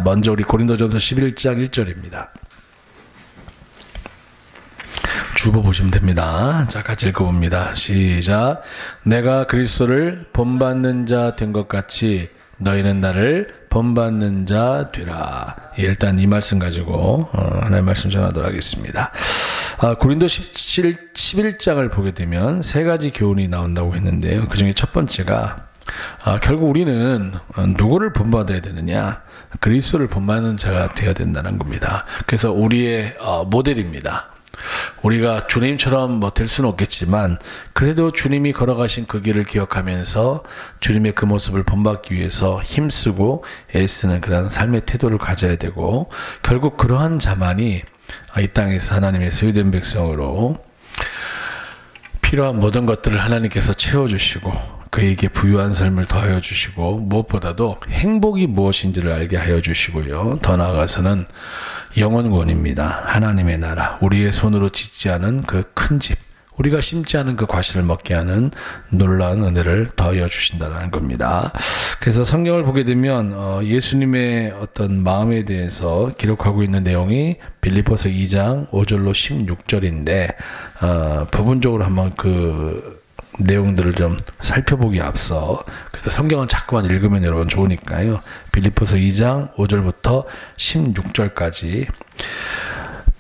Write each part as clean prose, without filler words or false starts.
먼저 우리 고린도전서 11장 1절입니다. 주보 보시면 됩니다. 자, 같이 읽어봅니다. 시작. 내가 그리스도를 본받는 자 된 것 같이 너희는 나를 본받는 자 되라. 일단 이 말씀 가지고 하나님의 말씀 전하도록 하겠습니다. 고린도 11장을 보게 되면 세 가지 교훈이 나온다고 했는데요. 그 중에 첫 번째가 결국 우리는 누구를 본받아야 되느냐? 그리스도를 본받는 자가 되어야 된다는 겁니다. 그래서 우리의 모델입니다. 우리가 주님처럼 될 수는 없겠지만 그래도 주님이 걸어가신 그 길을 기억하면서 주님의 그 모습을 본받기 위해서 힘쓰고 애쓰는 그런 삶의 태도를 가져야 되고, 결국 그러한 자만이 이 땅에서 하나님의 소유된 백성으로 필요한 모든 것들을 하나님께서 채워주시고 그에게 부유한 삶을 더하여 주시고, 무엇보다도 행복이 무엇인지를 알게 하여 주시고요. 더 나아가서는 영원권입니다. 하나님의 나라, 우리의 손으로 짓지 않은 그 큰 집, 우리가 심지 않은 그 과실을 먹게 하는 놀라운 은혜를 더하여 주신다는 겁니다. 그래서 성경을 보게 되면 예수님의 어떤 마음에 대해서 기록하고 있는 내용이 빌립보서 2장 5절로 16절인데 부분적으로 한번 그 내용들을 좀 살펴보기 앞서, 그래서 성경은 자꾸만 읽으면 여러분 좋으니까요. 빌립보서 2장 5절부터 16절까지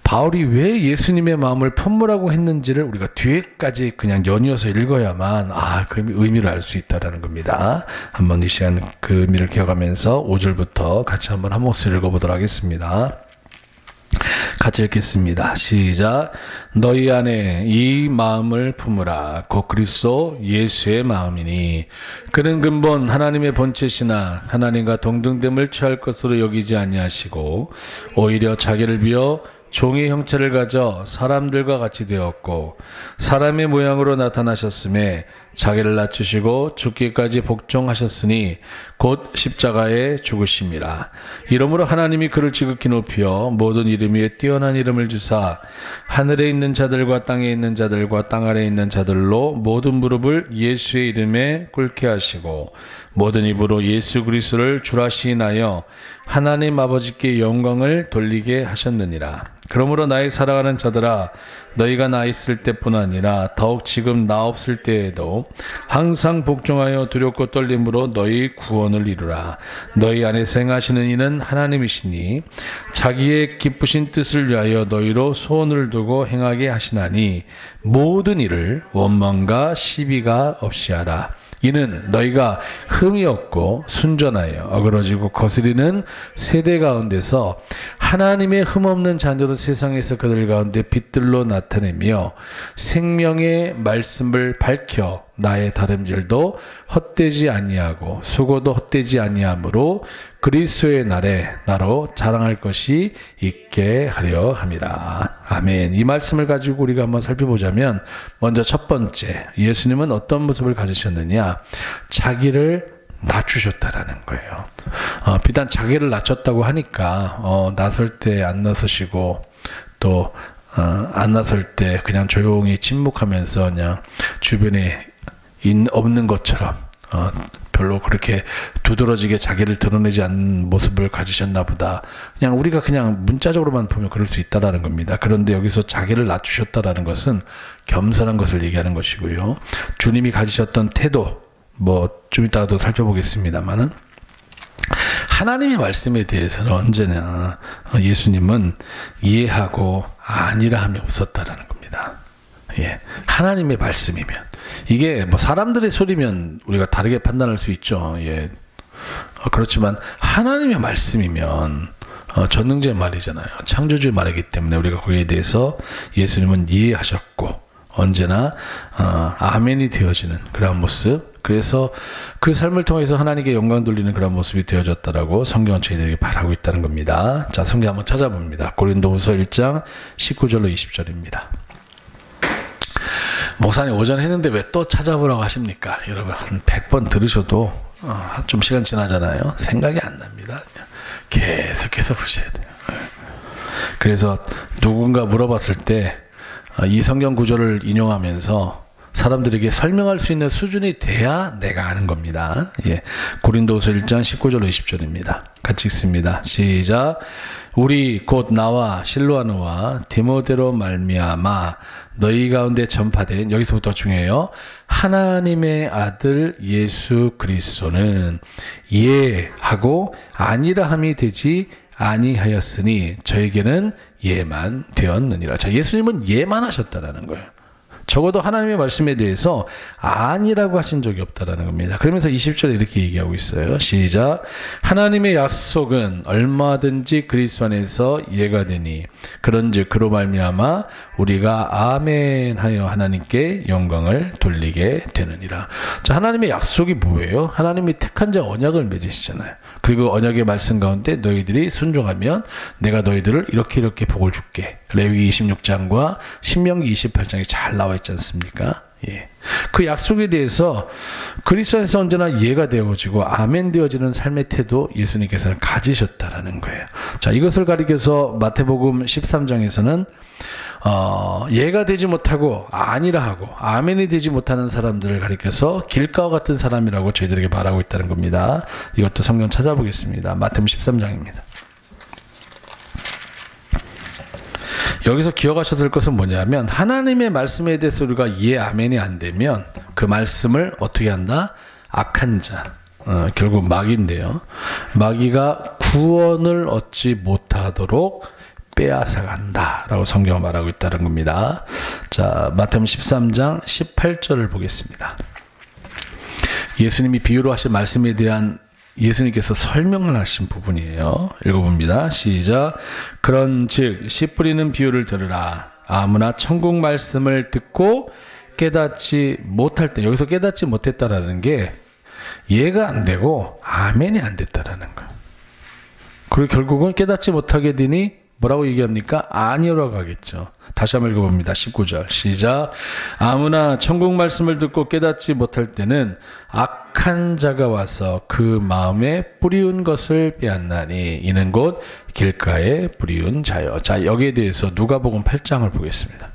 바울이 왜 예수님의 마음을 품으라고 했는지를 우리가 뒤에까지 그냥 연이어서 읽어야만 그 의미를 알 수 있다는 겁니다. 한번 이 시간 그 의미를 기억하면서 5절부터 같이 한번 한 목소리 읽어보도록 하겠습니다. 같이 읽겠습니다. 시작. 너희 안에 이 마음을 품으라. 곧 그리스도 예수의 마음이니 그는 근본 하나님의 본체시나 하나님과 동등됨을 취할 것으로 여기지 아니하시고 오히려 자기를 비어 종의 형체를 가져 사람들과 같이 되었고 사람의 모양으로 나타나셨음에 자기를 낮추시고 죽기까지 복종하셨으니 곧 십자가에 죽으심이라. 이러므로 하나님이 그를 지극히 높여 모든 이름 위에 뛰어난 이름을 주사 하늘에 있는 자들과 땅에 있는 자들과 땅 아래에 있는 자들로 모든 무릎을 예수의 이름에 꿇게 하시고 모든 입으로 예수 그리스도를 주라 시인하여 하나님 아버지께 영광을 돌리게 하셨느니라. 그러므로 나의 사랑하는 자들아, 너희가 나 있을 때뿐 아니라 더욱 지금 나 없을 때에도 항상 복종하여 두렵고 떨림으로 너희 구원을 이루라. 너희 안에서 행하시는 이는 하나님이시니 자기의 기쁘신 뜻을 위하여 너희로 소원을 두고 행하게 하시나니 모든 일을 원망과 시비가 없이 하라. 이는 너희가 흠이 없고 순전하여 어그러지고 거스리는 세대 가운데서 하나님의 흠없는 자녀로 세상에서 그들 가운데 빛들로 나타내며 생명의 말씀을 밝혀 나의 다름질도 헛되지 아니하고 수고도 헛되지 아니하므로 그리스도의 날에 나로 자랑할 것이 있게 하려 함이라. 아멘. 이 말씀을 가지고 우리가 한번 살펴보자면, 먼저 첫 번째, 예수님은 어떤 모습을 가지셨느냐? 자기를 낮추셨다라는 거예요. 비단 자기를 낮췄다고 하니까 나설 때 안 나서시고 또 안 나설 때 그냥 조용히 침묵하면서 그냥 주변에 없는 것처럼 별로 그렇게 두드러지게 자기를 드러내지 않는 모습을 가지셨나 보다. 그냥 우리가 그냥 문자적으로만 보면 그럴 수 있다라는 겁니다. 그런데 여기서 자기를 낮추셨다라는 것은 겸손한 것을 얘기하는 것이고요. 주님이 가지셨던 태도, 좀 이따가도 살펴보겠습니다만은, 하나님의 말씀에 대해서는 언제나 예수님은 이해하고 아니라 함이 없었다라는 겁니다. 예, 하나님의 말씀이면, 이게 사람들의 소리면 우리가 다르게 판단할 수 있죠. 예, 그렇지만 하나님의 말씀이면 전능자의 말이잖아요. 창조주의 말이기 때문에 우리가 거기에 대해서 예수님은 이해하셨고 언제나 아멘이 되어지는 그런 모습, 그래서 그 삶을 통해서 하나님께 영광 돌리는 그런 모습이 되어졌다라고 성경은 저희들에게 말하고 있다는 겁니다. 자, 성경 한번 찾아봅니다. 고린도후서 1장 19절로 20절입니다. 목사님 오전 했는데 왜 또 찾아보라고 하십니까? 여러분 한 100번 들으셔도 좀 시간 지나잖아요. 생각이 안 납니다. 계속해서 보셔야 돼요. 그래서 누군가 물어봤을 때 이 성경 구절을 인용하면서 사람들에게 설명할 수 있는 수준이 돼야 내가 아는 겁니다. 예. 고린도후서 1장 19절 20절입니다. 같이 읽습니다. 시작. 우리 곧 나와 실로아노와 디모데로 말미암아 너희 가운데 전파된, 여기서부터 중요해요. 하나님의 아들 예수 그리스도는 예 하고 아니라 함이 되지 아니하였으니 저에게는 예만 되었느니라. 자, 예수님은 예만 하셨다라는 거예요. 적어도 하나님의 말씀에 대해서 아니라고 하신 적이 없다라는 겁니다. 그러면서 20절에 이렇게 얘기하고 있어요. 시작. 하나님의 약속은 얼마든지 그리스도 안에서 예가 되니 그런즉 그로 말미암아 우리가 아멘 하여 하나님께 영광을 돌리게 되느니라. 자, 하나님의 약속이 뭐예요? 하나님이 택한 자 언약을 맺으시잖아요. 그리고 언약의 말씀 가운데 너희들이 순종하면 내가 너희들을 이렇게 복을 줄게. 레위기 26장과 신명기 28장에 잘 나와 있지 않습니까? 예. 그 약속에 대해서 그리스도 안에서 언제나 예가 되어지고 아멘 되어지는 삶의 태도 예수님께서는 가지셨다라는 거예요. 자, 이것을 가리켜서 마태복음 13장에서는 예가 되지 못하고 아니라 하고 아멘이 되지 못하는 사람들을 가리켜서 길가와 같은 사람이라고 저희들에게 말하고 있다는 겁니다. 이것도 성경 찾아보겠습니다. 마태복음 13장입니다. 여기서 기억하셔야 될 것은 뭐냐면 하나님의 말씀에 대해서 우리가 예 아멘이 안 되면 그 말씀을 어떻게 한다? 악한 자, 결국 마귀인데요. 마귀가 구원을 얻지 못하도록 빼앗아간다 라고 성경은 말하고 있다는 겁니다. 자, 마태복음 13장 18절을 보겠습니다. 예수님이 비유로 하신 말씀에 대한 예수님께서 설명을 하신 부분이에요. 읽어봅니다. 시작. 그런즉 씨 뿌리는 비유를 들으라. 아무나 천국 말씀을 듣고 깨닫지 못할 때, 여기서 깨닫지 못했다라는 게 이해가 안 되고 아멘이 안 됐다라는 거예요. 그리고 결국은 깨닫지 못하게 되니 뭐라고 얘기합니까? 아니라고 하겠죠. 다시 한번 읽어봅니다. 19절 시작. 아무나 천국 말씀을 듣고 깨닫지 못할 때는 악한 자가 와서 그 마음에 뿌리운 것을 빼앗나니 이는 곧 길가에 뿌리운 자요. 자, 여기에 대해서 누가복음 8장을 보겠습니다.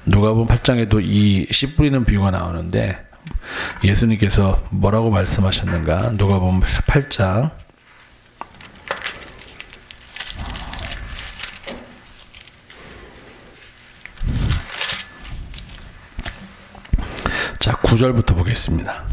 누가복음 8장에도 이 씨 뿌리는 비유가 나오는데 예수님께서 뭐라고 말씀하셨는가? 누가복음 8장 자, 9절부터 보겠습니다.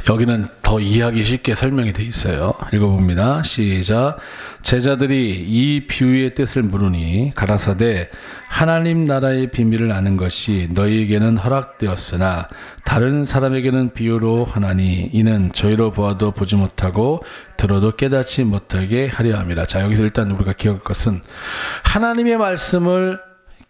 여기는 더 이해하기 쉽게 설명이 되어 있어요. 읽어봅니다. 시작. 제자들이 이 비유의 뜻을 물으니 가라사대 하나님 나라의 비밀을 아는 것이 너희에게는 허락되었으나 다른 사람에게는 비유로 하나니 이는 저희로 보아도 보지 못하고 들어도 깨닫지 못하게 하려 함이라. 자, 여기서 일단 우리가 기억할 것은 하나님의 말씀을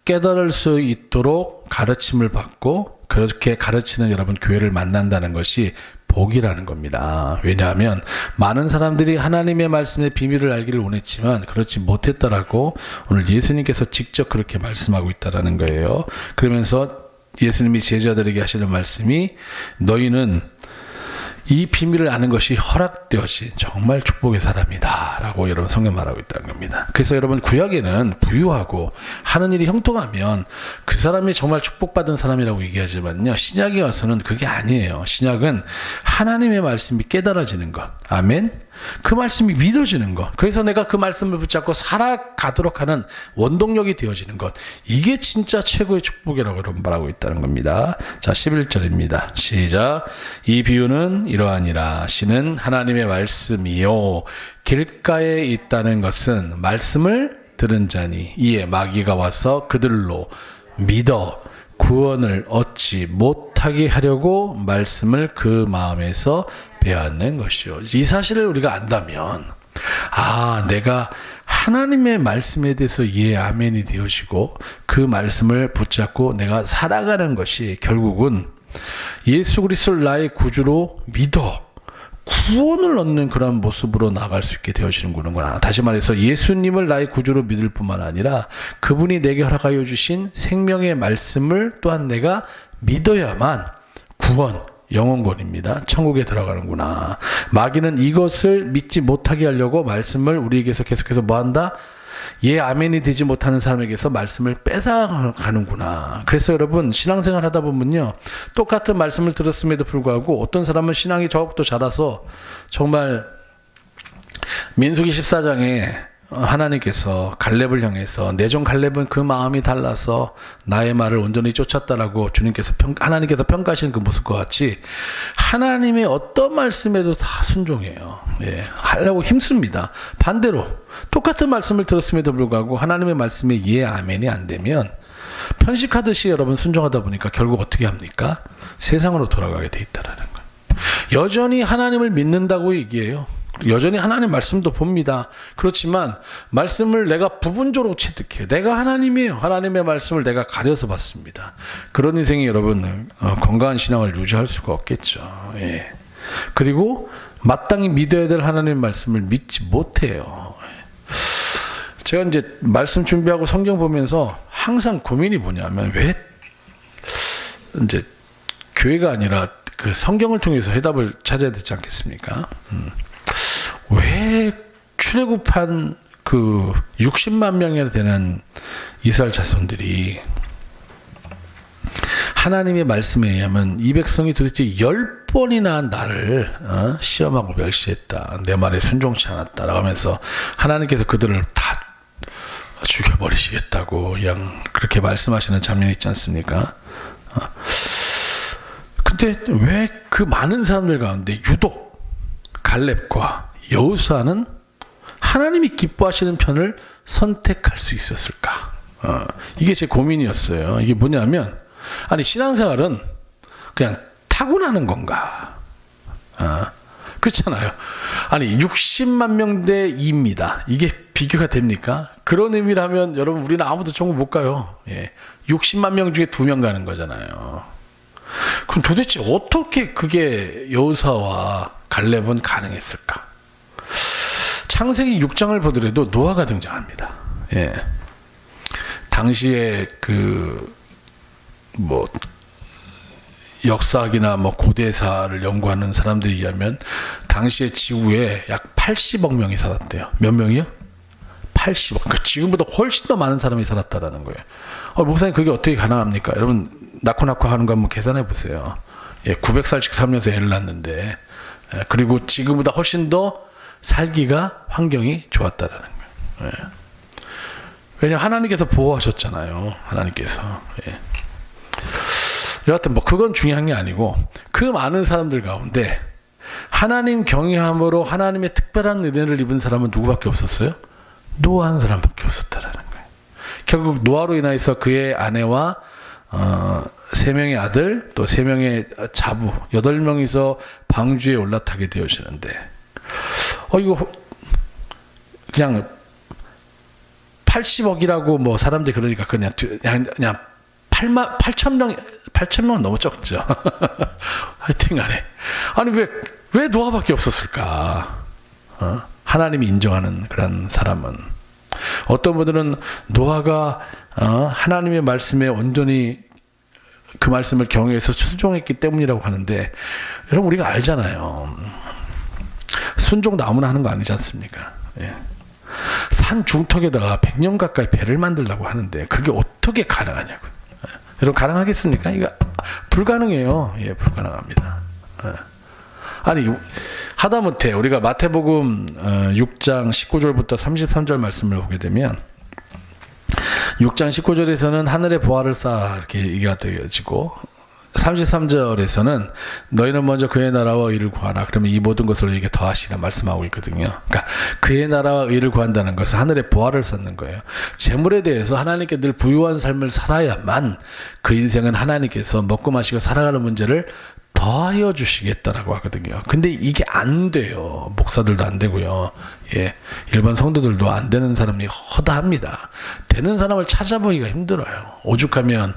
깨달을 수 있도록 가르침을 받고 그렇게 가르치는 여러분 교회를 만난다는 것이 복이라는 겁니다. 왜냐하면 많은 사람들이 하나님의 말씀의 비밀을 알기를 원했지만 그렇지 못했다라고 오늘 예수님께서 직접 그렇게 말씀하고 있다라는 거예요. 그러면서 예수님이 제자들에게 하시는 말씀이 너희는 이 비밀을 아는 것이 허락되어진 정말 축복의 사람이다 라고 여러분 성경 말하고 있다는 겁니다. 그래서 여러분 구약에는 부유하고 하는 일이 형통하면 그 사람이 정말 축복받은 사람이라고 얘기하지만요, 신약에 와서는 그게 아니에요. 신약은 하나님의 말씀이 깨달아지는 것, 아멘. 그 말씀이 믿어지는 것, 그래서 내가 그 말씀을 붙잡고 살아가도록 하는 원동력이 되어지는 것, 이게 진짜 최고의 축복이라고 여러분 말하고 있다는 겁니다. 자, 11절입니다. 시작. 이 비유는 이러하니라. 씨는 하나님의 말씀이요 길가에 있다는 것은 말씀을 들은 자니 이에 마귀가 와서 그들로 믿어 구원을 얻지 못하게 하려고 말씀을 그 마음에서 빼앗는 것이요. 이 사실을 우리가 안다면 내가 하나님의 말씀에 대해서 예 아멘이 되어지고 그 말씀을 붙잡고 내가 살아가는 것이 결국은 예수 그리스도를 나의 구주로 믿어 구원을 얻는 그런 모습으로 나아갈 수 있게 되어지는구나. 다시 말해서 예수님을 나의 구주로 믿을 뿐만 아니라 그분이 내게 허락하여 주신 생명의 말씀을 또한 내가 믿어야만 구원, 영혼권입니다. 천국에 들어가는구나. 마귀는 이것을 믿지 못하게 하려고 말씀을 우리에게서 계속해서 뭐한다? 예 아멘이 되지 못하는 사람에게서 말씀을 뺏어가는구나. 그래서 여러분 신앙생활 하다 보면요, 똑같은 말씀을 들었음에도 불구하고 어떤 사람은 신앙이 더욱더 자라서 정말 민수기 14장에 하나님께서 갈렙을 향해서 내종 갈렙은 그 마음이 달라서 나의 말을 온전히 쫓았다라고 하나님께서 평가하시는 그 모습과 같이 하나님의 어떤 말씀에도 다 순종해요. 예, 하려고 힘씁니다. 반대로 똑같은 말씀을 들었음에도 불구하고 하나님의 말씀에 예 아멘이 안 되면 편식하듯이 여러분 순종하다 보니까 결국 어떻게 합니까? 세상으로 돌아가게 돼 있다라는 거예요. 여전히 하나님을 믿는다고 얘기해요. 여전히 하나님 말씀도 봅니다. 그렇지만 말씀을 내가 부분적으로 체득해요. 내가 하나님이에요. 하나님의 말씀을 내가 가려서 봤습니다. 그런 인생이 여러분 건강한 신앙을 유지할 수가 없겠죠. 예. 그리고 마땅히 믿어야 될 하나님의 말씀을 믿지 못해요. 제가 이제 말씀 준비하고 성경 보면서 항상 고민이 뭐냐면, 왜 이제 교회가 아니라 그 성경을 통해서 해답을 찾아야 되지 않겠습니까? 왜 출애굽한 그 60만 명이나 되는 이스라엘 자손들이 하나님의 말씀에 의하면 이 백성이 도대체 10번이나 나를 시험하고 멸시했다, 내 말에 순종치 않았다라고 하면서 하나님께서 그들을 다 죽여버리시겠다고 그냥 그렇게 말씀하시는 장면이 있지 않습니까? 근데 왜 그 많은 사람들 가운데 유독 갈렙과 여호수아는 하나님이 기뻐하시는 편을 선택할 수 있었을까? 이게 제 고민이었어요. 이게 뭐냐면, 아니 신앙생활은 그냥 타고나는 건가? 그렇잖아요. 아니 60만 명 대 2입니다. 이게 비교가 됩니까? 그런 의미라면 여러분 우리는 아무도 천국 못 가요. 예. 60만 명 중에 2명 가는 거잖아요. 그럼 도대체 어떻게 그게 여호수아와 갈렙은 가능했을까? 창세기 6장을 보더라도 노아가 등장합니다. 예. 당시에 역사학이나 고대사를 연구하는 사람들에 의하면 당시에 지구에 약 80억 명이 살았대요. 몇 명이요? 80억. 그러니까 지금보다 훨씬 더 많은 사람이 살았다라는 거예요. 목사님 그게 어떻게 가능합니까? 여러분 낳고 하는 거 한번 계산해 보세요. 예, 900살씩 살면서 애를 낳는데, 그리고 지금보다 훨씬 더 살기가 환경이 좋았다라는 거예요. 예. 왜냐하면 하나님께서 보호하셨잖아요. 하나님께서. 예. 여하튼 그건 중요한 게 아니고, 그 많은 사람들 가운데 하나님 경외함으로 하나님의 특별한 은혜를 입은 사람은 누구밖에 없었어요? 노아 한 사람밖에 없었다라는 거예요. 결국 노아로 인해서 그의 아내와 3명의 아들, 또 3명의 자부, 8명이서 방주에 올라타게 되어지는데, 이거 그냥 80억이라고 사람들이 그러니까 그냥 8,000명은 너무 적죠. 하여튼 간에. 아니, 왜 노아밖에 없었을까? 하나님이 인정하는 그런 사람은. 어떤 분들은 노아가 하나님의 말씀에 온전히 그 말씀을 경외해서 순종했기 때문이라고 하는데, 여러분 우리가 알잖아요. 순종도 아무나 하는 거 아니지 않습니까? 예. 산 중턱에다가 100년 가까이 배를 만들려고 하는데 그게 어떻게 가능하냐고요. 여러분 가능하겠습니까? 이거 불가능해요. 예, 불가능합니다. 아니 하다못해 우리가 마태복음 6장 19절부터 33절 말씀을 보게 되면, 6장 19절에서는 하늘의 보화를 쌓아 이렇게 얘기가 되어지고, 33절에서는 너희는 먼저 그의 나라와 의를 구하라. 그러면 이 모든 것을 너희에게 더하시라 말씀하고 있거든요. 그러니까 그의 나라와 의를 구한다는 것은 하늘의 보화를 쌓는 거예요. 재물에 대해서 하나님께 늘 부유한 삶을 살아야만 그 인생은 하나님께서 먹고 마시고 살아가는 문제를 더하여 주시겠다라고 하거든요. 근데 이게 안 돼요. 목사들도 안 되고요. 예, 일반 성도들도 안 되는 사람이 허다합니다. 되는 사람을 찾아보기가 힘들어요. 오죽하면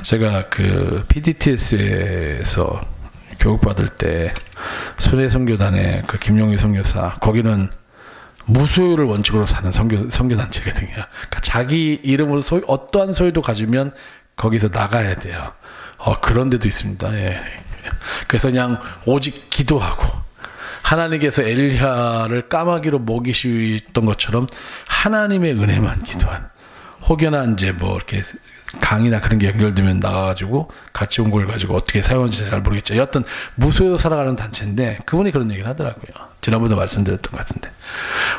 제가 그 PDTS에서 교육받을 때 순회선교단의 그 김용희 선교사, 거기는 무소유를 원칙으로 사는 선교단체거든요. 그러니까 자기 이름으로 어떠한 소유도 가지면 거기서 나가야 돼요. 그런 데도 있습니다. 예. 그래서 그냥 오직 기도하고 하나님께서 엘리야를 까마귀로 먹이시던 것처럼 하나님의 은혜만 기도한, 혹여나 이제 뭐 이렇게 강의나 그런 게 연결되면 나가가지고 같이 온 걸 가지고 어떻게 사용하는지 잘 모르겠죠. 여하튼 무소유로 살아가는 단체인데 그분이 그런 얘기를 하더라고요. 지난번에도 말씀드렸던 것 같은데,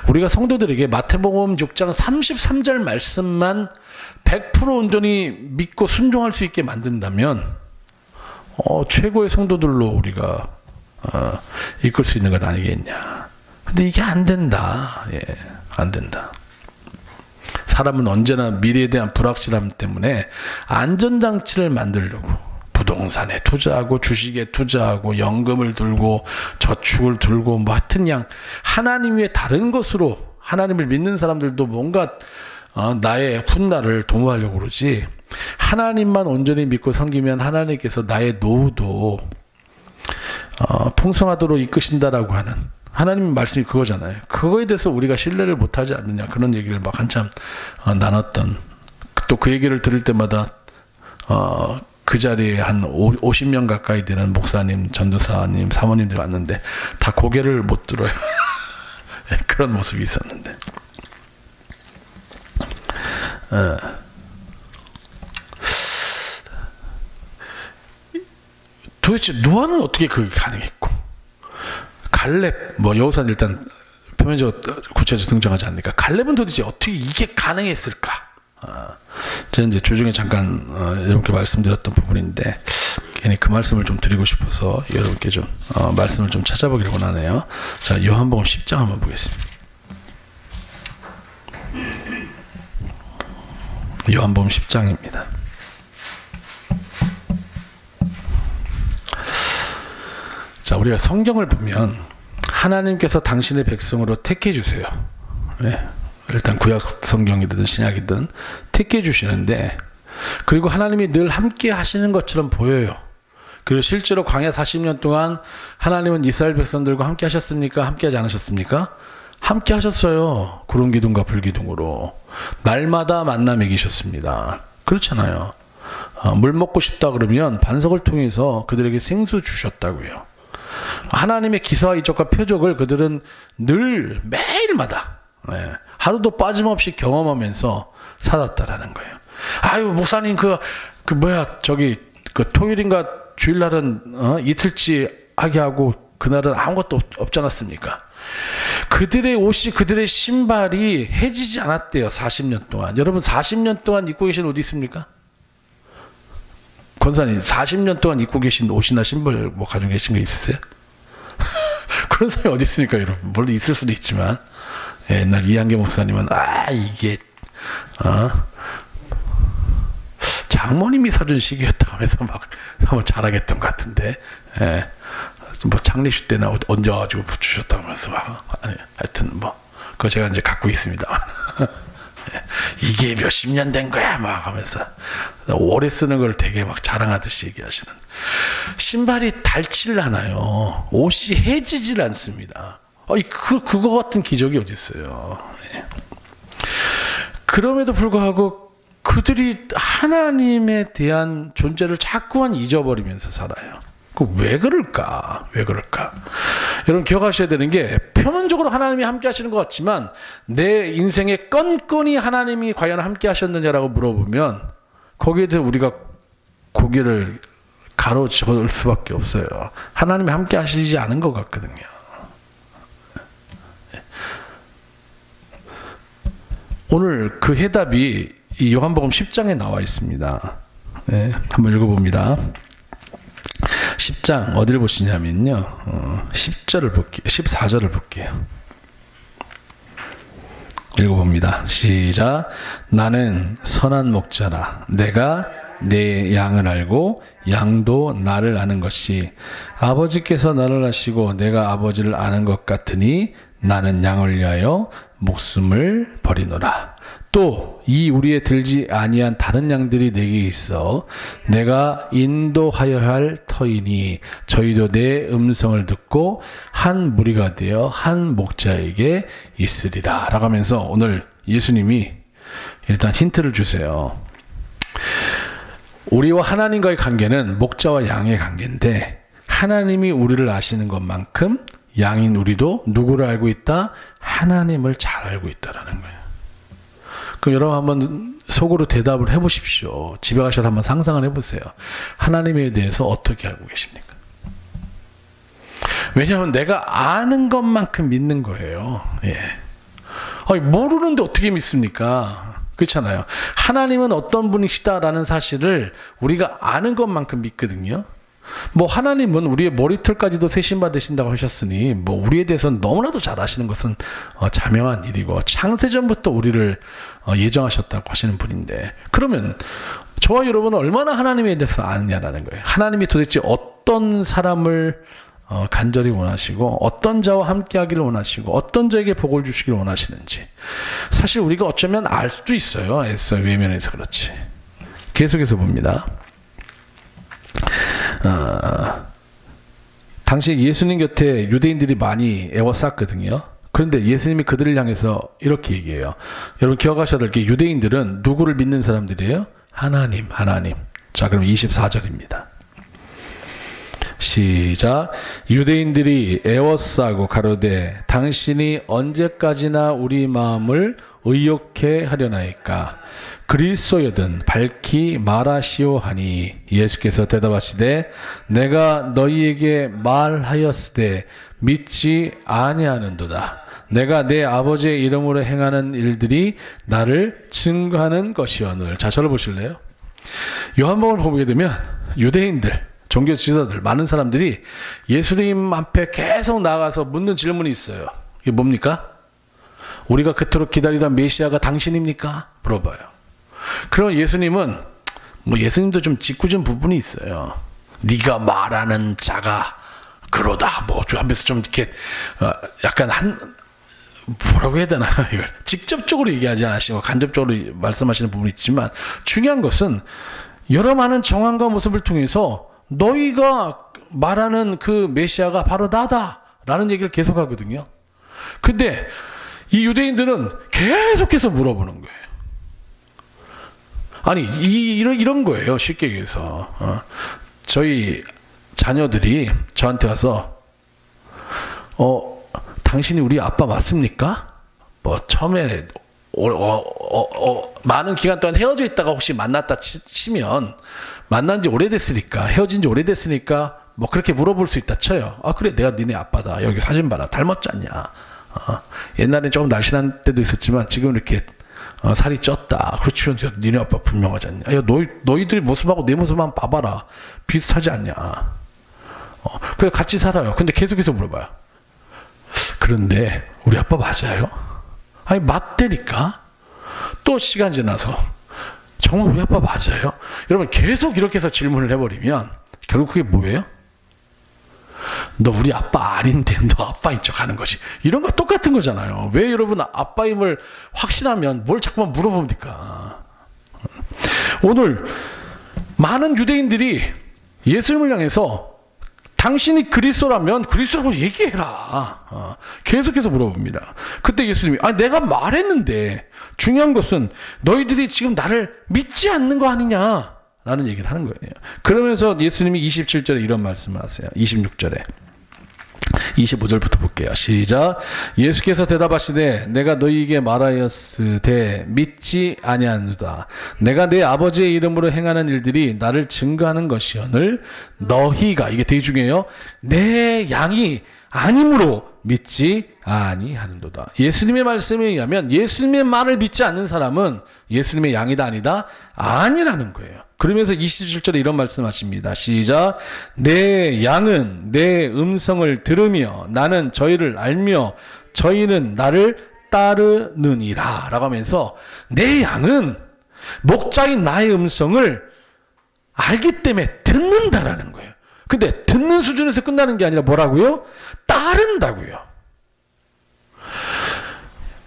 우리가 성도들에게 마태복음 6장 33절 말씀만 100% 온전히 믿고 순종할 수 있게 만든다면 최고의 성도들로 우리가 이끌 수 있는 것 아니겠냐. 근데 이게 안 된다. 예, 안 된다. 사람은 언제나 미래에 대한 불확실함 때문에 안전장치를 만들려고 부동산에 투자하고 주식에 투자하고 연금을 들고 저축을 들고 뭐 하여튼 양 하나님 외에 다른 것으로, 하나님을 믿는 사람들도 뭔가 나의 훗날을 도모하려고 그러지, 하나님만 온전히 믿고 섬기면 하나님께서 나의 노후도 풍성하도록 이끄신다라고 하는 하나님 말씀이 그거잖아요. 그거에 대해서 우리가 신뢰를 못하지 않느냐, 그런 얘기를 막 한참 나눴던, 또 그 얘기를 들을 때마다 그 자리에 한 50명 가까이 되는 목사님, 전도사님, 사모님들이 왔는데 다 고개를 못 들어요. 그런 모습이 있었는데, 도대체 노아는 어떻게 그게 가능했고, 갈렙, 뭐 여호사는 일단 표면적으로 구체적으로 등장하지 않으니까 갈렙은 도대체 어떻게 이게 가능했을까? 제가 이제 주중에 잠깐 여러분께 말씀드렸던 부분인데, 괜히 그 말씀을 좀 드리고 싶어서 여러분께 좀 말씀을 좀 찾아보기를 원하네요. 자, 요한복음 10장 한번 보겠습니다. 요한복음 10장입니다. 자, 우리가 성경을 보면 하나님께서 당신의 백성으로 택해 주세요. 네. 일단 구약 성경이든 신약이든 택해 주시는데, 그리고 하나님이 늘 함께 하시는 것처럼 보여요. 그리고 실제로 광야 40년 동안 하나님은 이스라엘 백성들과 함께 하셨습니까? 함께 하지 않으셨습니까? 함께 하셨어요. 구름 기둥과 불 기둥으로 날마다 만나 먹이셨습니다. 그렇잖아요. 물 먹고 싶다 그러면 반석을 통해서 그들에게 생수 주셨다고요. 하나님의 기사와 이적과 표적을 그들은 늘 매일마다, 하루도 빠짐없이 경험하면서 살았다라는 거예요. 아유, 목사님 그 토요일인가 주일날은 이틀치 하게 하고 그날은 아무것도 없지 않았습니까? 그들의 옷이, 그들의 신발이 해지지 않았대요. 40년 동안. 여러분 40년 동안 입고 계신 옷 있습니까? 권사님 40년 동안 입고 계신 옷이나 신발 뭐 가지고 계신 거 있으세요? 그런 사람이 어디 있습니까, 여러분? 물론 있을 수도 있지만, 옛날 이한계 목사님은 이게 장모님이 사준 시기였다고 하면서 막 한번 자랑했던 것 같은데, 뭐 장례식 때나 언제 와가지고 주셨다고 하면서 막, 하여튼 뭐 그거 제가 이제 갖고 있습니다. 이게 몇십 년 된 거야 막 하면서 오래 쓰는 걸 되게 막 자랑하듯이 얘기하시는. 신발이 닳질 않아요. 옷이 해지질 않습니다. 그거 같은 기적이 어디 있어요. 그럼에도 불구하고 그들이 하나님에 대한 존재를 자꾸만 잊어버리면서 살아요. 왜 그럴까? 왜 그럴까? 여러분 기억하셔야 되는 게, 표면적으로 하나님이 함께 하시는 것 같지만 내 인생에 건건이 하나님이 과연 함께 하셨느냐라고 물어보면 거기에 대해 우리가 고개를 가로저을 수밖에 없어요. 하나님이 함께 하시지 않은 것 같거든요. 오늘 그 해답이 이 요한복음 10장에 나와 있습니다. 한번 읽어봅니다. 10장 어디를 보시냐면요, 10절을 볼게요. 14절을 볼게요. 읽어봅니다. 시작. 나는 선한 목자라. 내가 내 양을 알고 양도 나를 아는 것이, 아버지께서 나를 아시고 내가 아버지를 아는 것 같으니 나는 양을 위하여 목숨을 버리노라. 또 이 우리에 들지 아니한 다른 양들이 내게 있어 내가 인도하여야 할 터이니 저희도 내 음성을 듣고 한 무리가 되어 한 목자에게 있으리라. 라고 하면서 오늘 예수님이 일단 힌트를 주세요. 우리와 하나님과의 관계는 목자와 양의 관계인데, 하나님이 우리를 아시는 것만큼 양인 우리도 누구를 알고 있다? 하나님을 잘 알고 있다라는 거예요. 그럼 여러분 한번 속으로 대답을 해보십시오. 집에 가셔서 한번 상상을 해보세요. 하나님에 대해서 어떻게 알고 계십니까? 왜냐하면 내가 아는 것만큼 믿는 거예요. 예. 아니, 모르는데 어떻게 믿습니까? 그렇잖아요. 하나님은 어떤 분이시다라는 사실을 우리가 아는 것만큼 믿거든요. 뭐 하나님은 우리의 머리털까지도 세심받으신다고 하셨으니 뭐 우리에 대해서는 너무나도 잘 아시는 것은 자명한 일이고 창세전부터 우리를 예정하셨다고 하시는 분인데, 그러면 저와 여러분은 얼마나 하나님에 대해서 아느냐라는 거예요. 하나님이 도대체 어떤 사람을 간절히 원하시고 어떤 자와 함께 하기를 원하시고 어떤 자에게 복을 주시기를 원하시는지 사실 우리가 어쩌면 알 수도 있어요. 애써 외면해서 그렇지. 계속해서 봅니다. 당시 예수님 곁에 유대인들이 많이 애워쌌거든요. 그런데 예수님이 그들을 향해서 이렇게 얘기해요. 여러분 기억하셔야 될 게 유대인들은 누구를 믿는 사람들이에요? 하나님. 자, 그럼 24절입니다. 시작. 유대인들이 애워싸고 가로되 당신이 언제까지나 우리 마음을 의욕해 하려나이까? 그리스도여든 밝히 말하시오 하니 예수께서 대답하시되 내가 너희에게 말하였으되 믿지 아니하는도다. 내가 내 아버지의 이름으로 행하는 일들이 나를 증거하는 것이오늘. 자, 저를 보실래요? 요한복음을 보게 되면 유대인들, 종교 지도자들, 많은 사람들이 예수님 앞에 계속 나가서 묻는 질문이 있어요. 이게 뭡니까? 우리가 그토록 기다리던 메시아가 당신입니까? 물어봐요. 그럼 예수님은 예수님도 좀 짓궂은 부분이 있어요. 네가 말하는 자가 그러다 뭐 하면서 좀 이렇게 약간 뭐라고 해야 되나 이걸 직접적으로 얘기하지 않으시고 간접적으로 말씀하시는 부분이 있지만 중요한 것은 여러 많은 정황과 모습을 통해서 너희가 말하는 그 메시아가 바로 나다라는 얘기를 계속하거든요. 근데 이 유대인들은 계속해서 물어보는 거예요. 아니 이런 거예요. 쉽게 얘기해서 저희 자녀들이 저한테 와서 당신이 우리 아빠 맞습니까? 뭐 처음에 많은 기간 동안 헤어져 있다가 혹시 만났다 치면 만난 지 오래됐으니까 헤어진 지 오래됐으니까 뭐 그렇게 물어볼 수 있다 쳐요. 아 그래 내가 니네 아빠다. 여기 사진 봐라. 닮았지 않냐. 옛날엔 조금 날씬한 때도 있었지만 지금 이렇게 살이 쪘다. 그렇지 니네 아빠 분명하지 않냐. 야 너희들 모습하고 내 모습만 봐봐라. 비슷하지 않냐. 그래서 같이 살아요. 근데 계속해서 물어봐요. 그런데 우리 아빠 맞아요? 아니 맞대니까. 또 시간 지나서 정말 우리 아빠 맞아요? 여러분 계속 이렇게 해서 질문을 해버리면 결국 그게 뭐예요? 너 우리 아빠 아닌데 너 아빠인 척 하는 거지. 이런 거 똑같은 거잖아요. 왜 여러분 아빠임을 확신하면 뭘 자꾸만 물어봅니까? 오늘 많은 유대인들이 예수님을 향해서 당신이 그리스도라면 그리스도라고 얘기해라. 계속해서 물어봅니다. 그때 예수님이 내가 말했는데 중요한 것은 너희들이 지금 나를 믿지 않는 거 아니냐 라는 얘기를 하는 거예요. 그러면서 예수님이 27절에 이런 말씀을 하세요. 26절에 25절부터 볼게요. 시작. 예수께서 대답하시되 내가 너희에게 말하였으되 믿지 아니하노다. 내가 내 아버지의 이름으로 행하는 일들이 나를 증거하는 것이오늘 너희가, 이게 되게 중요해요, 내 양이 아니므로 믿지 아니하는도다. 예수님의 말씀에 의하면 예수님의 말을 믿지 않는 사람은 예수님의 양이다 아니다? 아니라는 거예요. 그러면서 27절에 이런 말씀하십니다. 시작. 내 양은 내 음성을 들으며 나는 저희를 알며 저희는 나를 따르느니라 라고 하면서 내 양은 목자인 나의 음성을 알기 때문에 듣는다라는 거예요. 근데 듣는 수준에서 끝나는 게 아니라 뭐라고요? 따른다고요.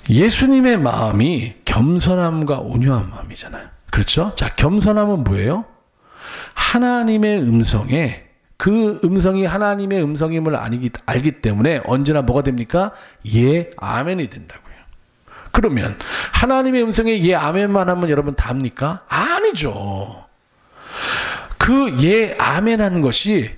예수님의 마음이 겸손함과 온유한 마음이잖아요. 그렇죠? 자, 겸손함은 뭐예요? 하나님의 음성에, 그 음성이 하나님의 음성임을 알기 때문에 언제나 뭐가 됩니까? 예, 아멘이 된다고요. 그러면 하나님의 음성에 예, 아멘만 하면 여러분 답니까? 아니죠. 그 예, 아멘한 것이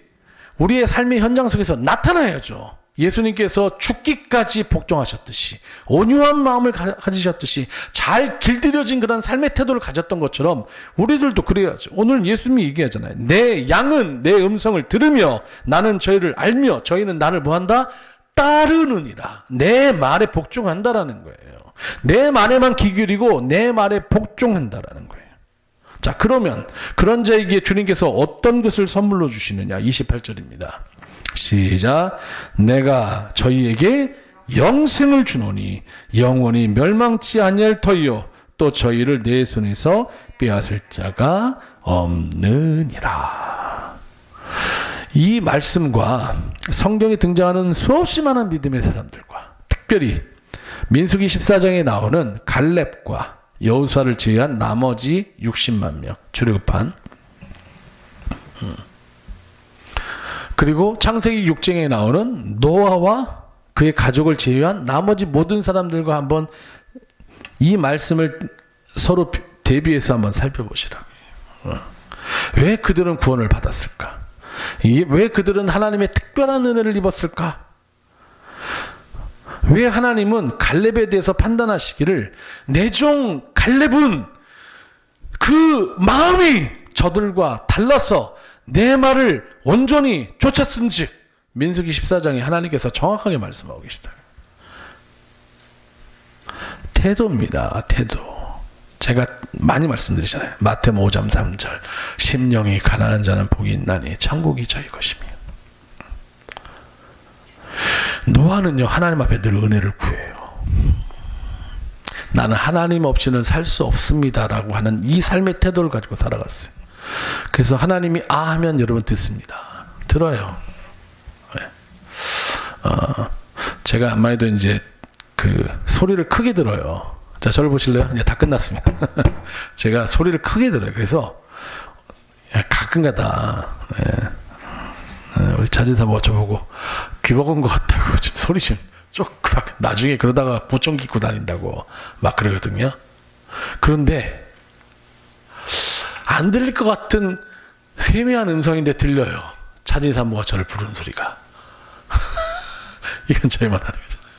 우리의 삶의 현장 속에서 나타나야죠. 예수님께서 죽기까지 복종하셨듯이 온유한 마음을 가지셨듯이 잘 길들여진 그런 삶의 태도를 가졌던 것처럼 우리들도 그래야죠. 오늘 예수님이 얘기하잖아요. 내 양은 내 음성을 들으며 나는 저희를 알며 저희는 나를 뭐한다? 따르느니라. 내 말에 복종한다라는 거예요. 내 말에만 귀 기울이고 내 말에 복종한다라는 거예요. 자, 그러면 그런 자에게 주님께서 어떤 것을 선물로 주시느냐? 28절입니다. 시작. 내가 저희에게 영생을 주노니 영원히 멸망치 아니할 터이요 또 저희를 내 손에서 빼앗을 자가 없느니라. 이 말씀과 성경에 등장하는 수없이 많은 믿음의 사람들과 특별히 민수기 14장에 나오는 갈렙과 여호수아를 제외한 나머지 60만 명 출애굽한, 그리고 창세기 6장에 나오는 노아와 그의 가족을 제외한 나머지 모든 사람들과 한번 이 말씀을 서로 대비해서 한번 살펴보시라고요. 왜 그들은 구원을 받았을까? 왜 그들은 하나님의 특별한 은혜를 입었을까? 왜 하나님은 갈렙에 대해서 판단하시기를 내 종 갈렙은 그 마음이 저들과 달라서 내 말을 온전히 쫓았은즉, 민수기 14장에 하나님께서 정확하게 말씀하고 계시다. 태도입니다. 태도. 제가 많이 말씀드리잖아요. 마태복음 5장 3절 심령이 가난한 자는 복이 있나니 천국이 저희 것이며. 노아는요 하나님 앞에 늘 은혜를 구해요. 나는 하나님 없이는 살 수 없습니다라고 하는 이 삶의 태도를 가지고 살아갔어요. 그래서 하나님이 아 하면 여러분 듣습니다. 들어요. 네. 제가 안만 해도 이제 그 소리를 크게 들어요. 자, 저를 보실래요? 이제 다 끝났습니다. 제가 소리를 크게 들어요. 그래서 가끔가다 우리 차진사모가 저보고 귀 먹은 것 같다고 좀 소리 좀 나중에 그러다가 보청 끼고 다닌다고 막 그러거든요. 그런데 안 들릴 것 같은 세미한 음성인데 들려요. 차진사모가 저를 부르는 소리가. 이건 저희만 하는 거잖아요.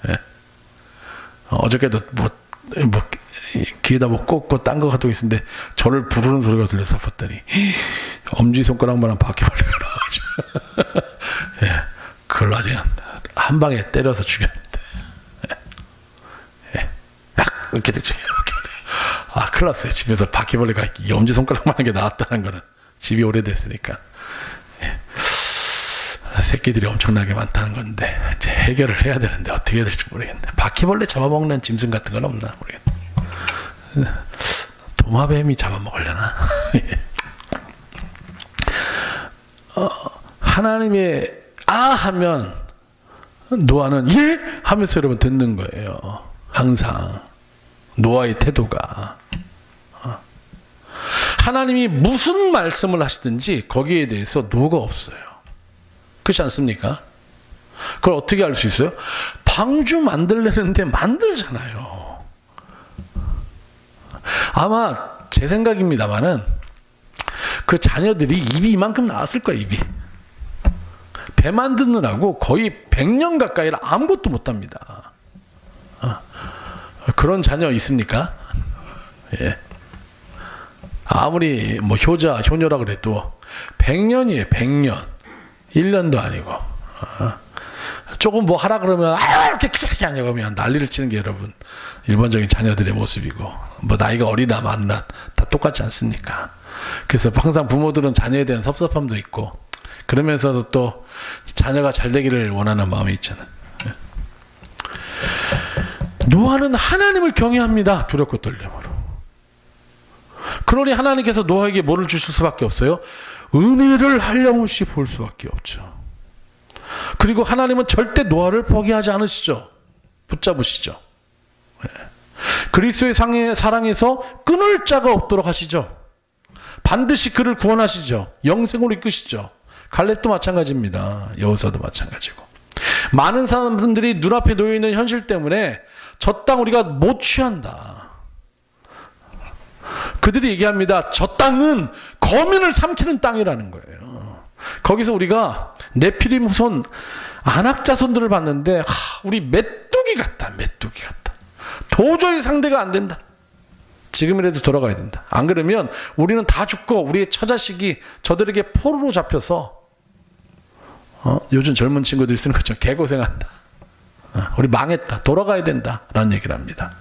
네. 어저께도 뭐 귀에다 뭐 꽂고 딴 거 같은 거 있었는데 저를 부르는 소리가 들려서 봤더니 엄지손가락만한 바퀴벌레가 나와가지고 예, 그걸 아주 한 방에 때려서 죽였는데 예, 이렇게 됐죠. 아, 큰일 났어요. 집에서 바퀴벌레가 엄지손가락만한 게 나왔다는 거는 집이 오래됐으니까 예. 새끼들이 엄청나게 많다는 건데 이제 해결을 해야 되는데 어떻게 해야 될지 모르겠네. 바퀴벌레 잡아먹는 짐승 같은 건 없나 모르겠네. 도마뱀이 잡아먹으려나? 하나님의 아 하면 노아는 예? 하면서 여러분 듣는 거예요. 항상 노아의 태도가 하나님이 무슨 말씀을 하시든지 거기에 대해서 노가 없어요. 그렇지 않습니까? 그걸 어떻게 알 수 있어요? 방주 만들려는데 만들잖아요. 아마 제 생각입니다만은 그 자녀들이 입이 이만큼 나왔을 거예요. 입이. 배 만드느라고 거의 100년 가까이라 아무것도 못합니다. 그런 자녀 있습니까? 예. 아무리 뭐 효녀라 그래도 100년이에요. 100년. 1년도 아니고. 조금 뭐 하라 그러면 이렇게 크게 하냐고 하면 난리를 치는 게 여러분 일반적인 자녀들의 모습이고, 뭐 나이가 어리나 많나 다 똑같지 않습니까? 그래서 항상 부모들은 자녀에 대한 섭섭함도 있고 그러면서도 또 자녀가 잘 되기를 원하는 마음이 있잖아요. 노아는 하나님을 경외합니다. 두렵고 떨림으로. 그러니 하나님께서 노아에게 뭐를 주실 수밖에 없어요? 은혜를 한량없이 부을 수밖에 없죠. 그리고 하나님은 절대 노아를 포기하지 않으시죠. 붙잡으시죠. 그리스도의 사랑에서 끊을 자가 없도록 하시죠. 반드시 그를 구원하시죠. 영생으로 이끄시죠. 갈렙도 마찬가지입니다. 여호수아도 마찬가지고. 많은 사람들이 눈앞에 놓여있는 현실 때문에 저 땅 우리가 못 취한다. 그들이 얘기합니다. 저 땅은 거민을 삼키는 땅이라는 거예요. 거기서 우리가 네피림 후손 안악 자손들을 봤는데 우리 메뚜기 같다. 메뚜기 같다. 도저히 상대가 안 된다. 지금이라도 돌아가야 된다. 안 그러면 우리는 다 죽고 우리의 처자식이 저들에게 포로로 잡혀서 요즘 젊은 친구들이 쓰는 것처럼 개고생한다. 우리 망했다. 돌아가야 된다. 라는 얘기를 합니다.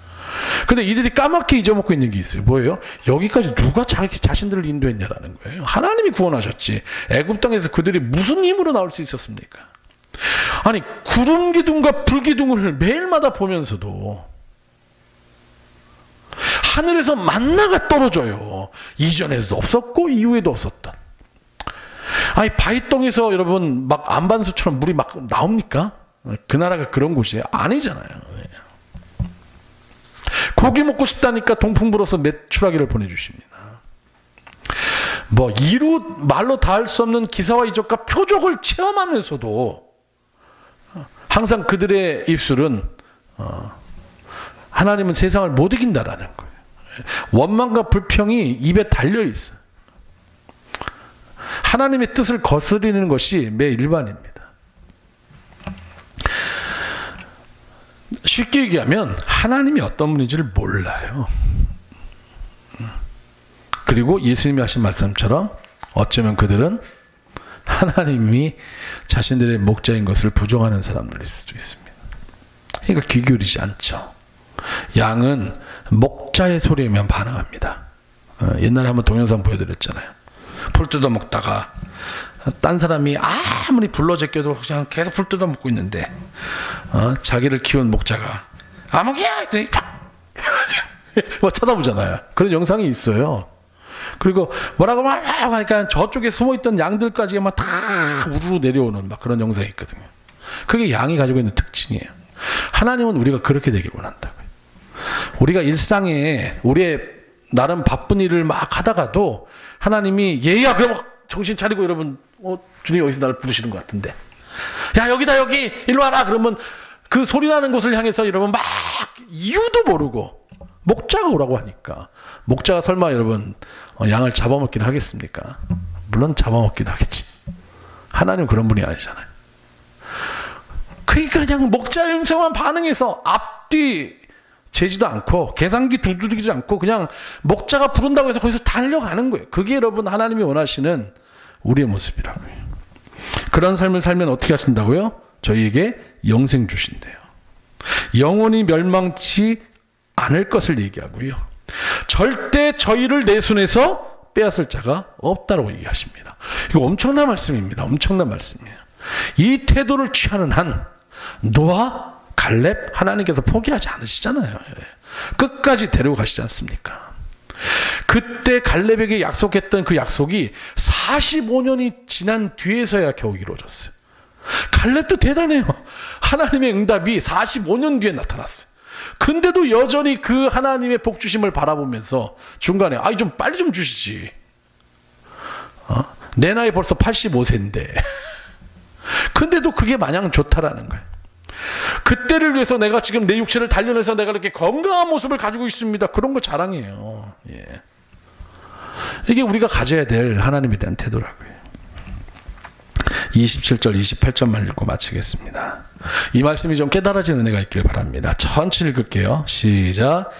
근데 이들이 까맣게 잊어먹고 있는 게 있어요. 뭐예요? 여기까지 누가 자기 자신들을 인도했냐라는 거예요. 하나님이 구원하셨지. 애굽 땅에서 그들이 무슨 힘으로 나올 수 있었습니까? 아니, 구름 기둥과 불 기둥을 매일마다 보면서도 하늘에서 만나가 떨어져요. 이전에도 없었고 이후에도 없었던. 아니, 바위덩에서 여러분 막 안반수처럼 물이 막 나옵니까? 그 나라가 그런 곳이 아니잖아요. 고기 먹고 싶다니까 동풍 불어서 메추라기를 보내주십니다. 뭐 말로 다 할 수 없는 기사와 이적과 표적을 체험하면서도 항상 그들의 입술은 하나님은 세상을 못 이긴다라는 거예요. 원망과 불평이 입에 달려있어요. 하나님의 뜻을 거스르는 것이 매 일반입니다. 쉽게 얘기하면 하나님이 어떤 분인지를 몰라요. 그리고 예수님이 하신 말씀처럼 어쩌면 그들은 하나님이 자신들의 목자인 것을 부정하는 사람들일 수도 있습니다. 그러니까 귀 기울이지 않죠. 양은 목자의 소리에만 반응합니다. 옛날에 한번 동영상 보여드렸잖아요. 풀 뜯어 먹다가 딴 사람이 아무리 불러 제껴도 그냥 계속 풀 뜯어 먹고 있는데 자기를 키운 목자가 아무개야 했더니 뭐 쳐다보잖아요. 그런 영상이 있어요. 그리고 뭐라고 막 하니까 저쪽에 숨어있던 양들까지 막 다 우르르 내려오는 막 그런 영상이 있거든요. 그게 양이 가지고 있는 특징이에요. 하나님은 우리가 그렇게 되길 원한다고요. 우리가 일상에 우리의 나름 바쁜 일을 막 하다가도 하나님이 얘야 그럼 정신 차리고 여러분 주님 여기서 나를 부르시는 것 같은데 야 여기다 여기 일로 와라 그러면 그 소리 나는 곳을 향해서 여러분 막 이유도 모르고 목자가 오라고 하니까 목자가 설마 여러분 양을 잡아먹긴 하겠습니까? 물론 잡아먹긴 하겠지. 하나님 그런 분이 아니잖아요. 그러니까 그냥 목자의 음성만 반응해서 앞뒤 재지도 않고 계산기 두드리지 않고 그냥 목자가 부른다고 해서 거기서 달려가는 거예요. 그게 여러분 하나님이 원하시는 우리의 모습이라고요. 그런 삶을 살면 어떻게 하신다고요? 저희에게 영생 주신대요. 영원히 멸망치 않을 것을 얘기하고요. 절대 저희를 내 손에서 빼앗을 자가 없다고 얘기하십니다. 이거 엄청난 말씀입니다. 엄청난 말씀이에요. 이 태도를 취하는 한 노아, 갈렙 하나님께서 포기하지 않으시잖아요. 끝까지 데려가시지 않습니까? 그때 갈렙에게 약속했던 그 약속이 45년이 지난 뒤에서야 겨우 이루어졌어요. 갈렙도 대단해요. 하나님의 응답이 45년 뒤에 나타났어요. 근데도 여전히 그 하나님의 복주심을 바라보면서 중간에 좀 빨리 좀 주시지. 내 나이 벌써 85세인데 근데도 그게 마냥 좋다라는 거예요. 그때를 위해서 내가 지금 내 육체를 단련해서 내가 이렇게 건강한 모습을 가지고 있습니다. 그런 거 자랑이에요. 예. 이게 우리가 가져야 될 하나님에 대한 태도라고요. 27절 28절만 읽고 마치겠습니다. 이 말씀이 좀 깨달아지는 은혜가 있길 바랍니다. 천천히 읽을게요. 시작.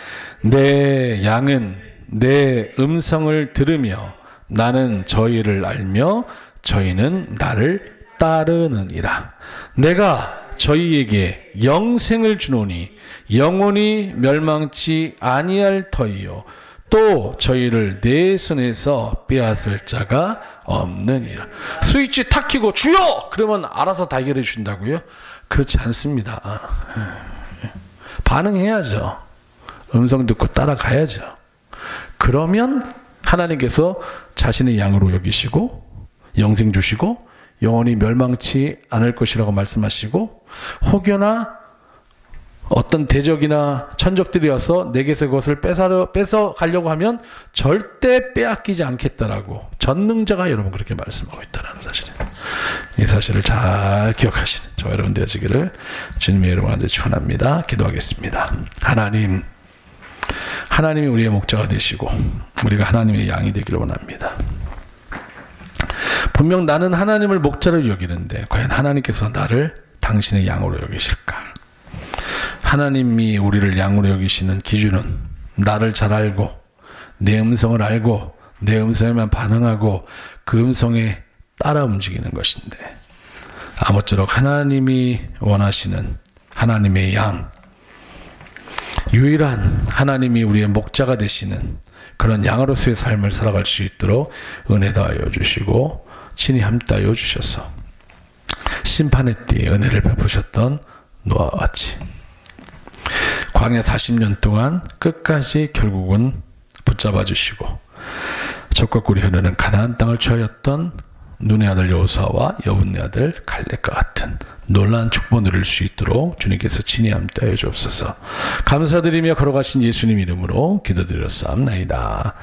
내 양은 내 음성을 들으며 나는 저희를 알며 저희는 나를 따르느니라. 내가 저희에게 영생을 주노니 영원히 멸망치 아니할 터이요 또 저희를 내 손에서 빼앗을 자가 없느니라. 스위치 탁 켜고 주여! 그러면 알아서 다 해결해 주신다고요? 그렇지 않습니다. 반응해야죠. 음성 듣고 따라가야죠. 그러면 하나님께서 자신의 양으로 여기시고 영생 주시고 영원히 멸망치 않을 것이라고 말씀하시고 혹여나 어떤 대적이나 천적들이 와서 내게서 그것을 뺏어 가려고 하면 절대 빼앗기지 않겠다라고 전능자가 여러분 그렇게 말씀하고 있다는 사실입니다. 이 사실을 잘 기억하시는 저와 여러분 되어지기를 주님의 이름으로 간절히 축원합니다. 기도하겠습니다. 하나님이 우리의 목자가 되시고 우리가 하나님의 양이 되기를 원합니다. 분명 나는 하나님을 목자로 여기는데 과연 하나님께서 나를 당신의 양으로 여기실까? 하나님이 우리를 양으로 여기시는 기준은 나를 잘 알고 내 음성을 알고 내 음성에만 반응하고 그 음성에 따라 움직이는 것인데, 아무쪼록 하나님이 원하시는 하나님의 양, 유일한 하나님이 우리의 목자가 되시는 그런 양으로서의 삶을 살아갈 수 있도록 은혜 더하여 주시고 친히 함께하여 주셔서 심판의 띠에 은혜를 베푸셨던 노아와 같이 광야 40년 동안 끝까지 결국은 붙잡아 주시고 젖과 꿀이 흐르는 가나안 땅을 취하였던 눈의 아들 여호수아와 여분의 아들 갈렙과 같은 놀라운 축복을 누릴 수 있도록 주님께서 친히 함께하여 주옵소서. 감사드리며 걸어가신 예수님 이름으로 기도드렸사옵나이다.